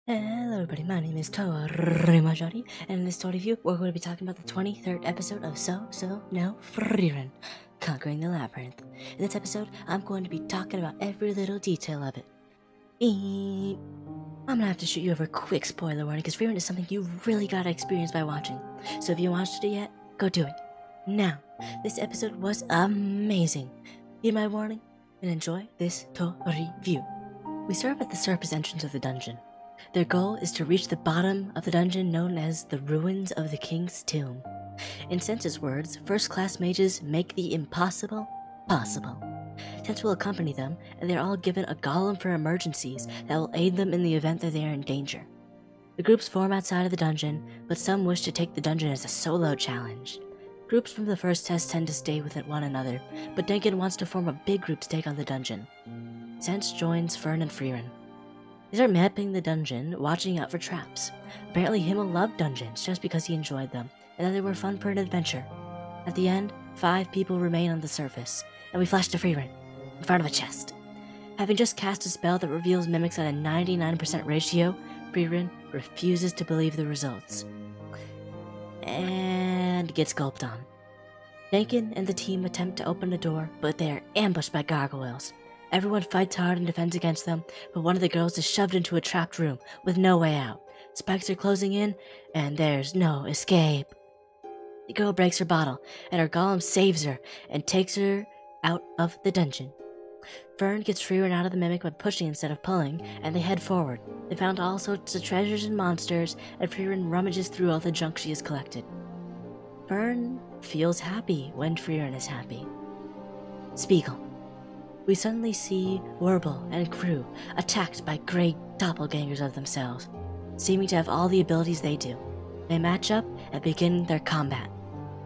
Hello everybody, my name is Torimo Jori, and in this Toreview, we're going to be talking about the 23rd episode of Sousou no Frieren, Conquering the Labyrinth. In this episode, I'm going to be talking about every little detail of it. I'm gonna have to shoot you over a quick spoiler warning, because Frieren is something you really gotta experience by watching. So if you haven't watched it yet, go do it. Now, this episode was amazing. Heed my warning, and enjoy this Toreview. We start at the surface entrance of the dungeon. Their goal is to reach the bottom of the dungeon known as the Ruins of the King's Tomb. In Sense's words, first-class mages make the impossible possible. Sense will accompany them, and they're all given a golem for emergencies that will aid them in the event that they are in danger. The groups form outside of the dungeon, but some wish to take the dungeon as a solo challenge. Groups from the first test tend to stay with one another, but Denkin wants to form a big group to take on the dungeon. Sense joins Fern and Frieren. They start mapping the dungeon, watching out for traps. Apparently Himmel loved dungeons just because he enjoyed them, and that they were fun for an adventure. At the end, 5 people remain on the surface, and we flash to Frieren, in front of a chest. Having just cast a spell that reveals mimics at a 99% ratio, Frieren refuses to believe the results, and gets gulped on. Denkin and the team attempt to open the door, but they are ambushed by gargoyles. Everyone fights hard and defends against them, but one of the girls is shoved into a trapped room with no way out. Spikes are closing in, and there's no escape. The girl breaks her bottle, and her golem saves her and takes her out of the dungeon. Fern gets Frieren out of the mimic by pushing instead of pulling, and they head forward. They found all sorts of treasures and monsters, and Frieren rummages through all the junk she has collected. Fern feels happy when Frieren is happy. Spiegel. We suddenly see Werble and crew attacked by great doppelgangers of themselves, seeming to have all the abilities they do. They match up and begin their combat.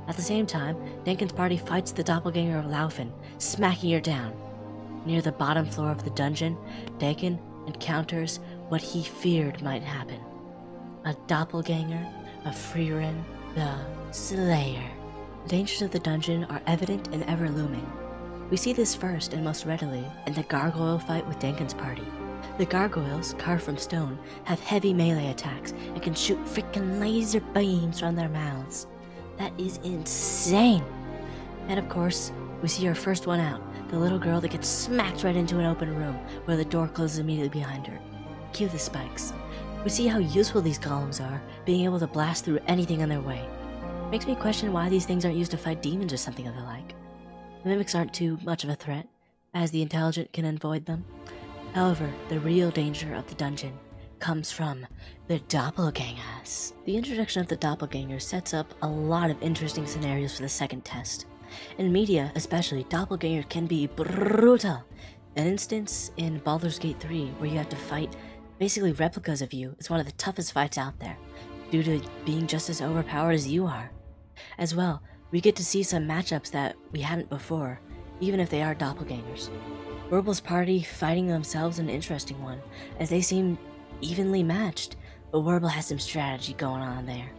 At the same time, Denkin's party fights the doppelganger of Laufen, smacking her down. Near the bottom floor of the dungeon, Denkin encounters what he feared might happen. A doppelganger of Frieren the Slayer. The dangers of the dungeon are evident and ever looming. We see this first and most readily in the gargoyle fight with Denkin's party. The gargoyles, carved from stone, have heavy melee attacks and can shoot freaking laser beams from their mouths. That is insane! And of course, we see our first one out, the little girl that gets smacked right into an open room where the door closes immediately behind her. Cue the spikes. We see how useful these golems are, being able to blast through anything in their way. Makes me question why these things aren't used to fight demons or something of the like. The mimics aren't too much of a threat, as the intelligent can avoid them. However, the real danger of the dungeon comes from the doppelgangers. The introduction of the doppelganger sets up a lot of interesting scenarios for the second test. In media, especially, doppelganger can be brutal. An instance in Baldur's Gate 3 where you have to fight basically replicas of you is one of the toughest fights out there, due to being just as overpowered as you are. As well, we get to see some matchups that we hadn't before, even if they are doppelgangers. Werble's party fighting themselves an interesting one, as they seem evenly matched, but Werble has some strategy going on there.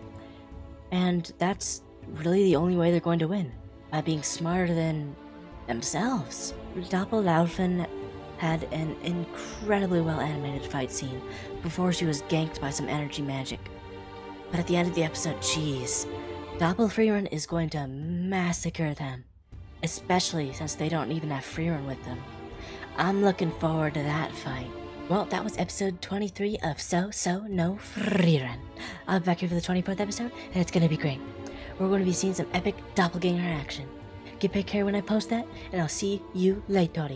And that's really the only way they're going to win, by being smarter than themselves. Doppellaufen had an incredibly well-animated fight scene before she was ganked by some energy magic. But at the end of the episode, jeez, Doppelfrieren is going to massacre them, especially since they don't even have Frieren with them. I'm looking forward to that fight. Well, that was episode 23 of Sousou no Frieren. I'll be back here for the 24th episode, and it's gonna be great. We're going to be seeing some epic doppelganger action. Get back here when I post that, and I'll see you later.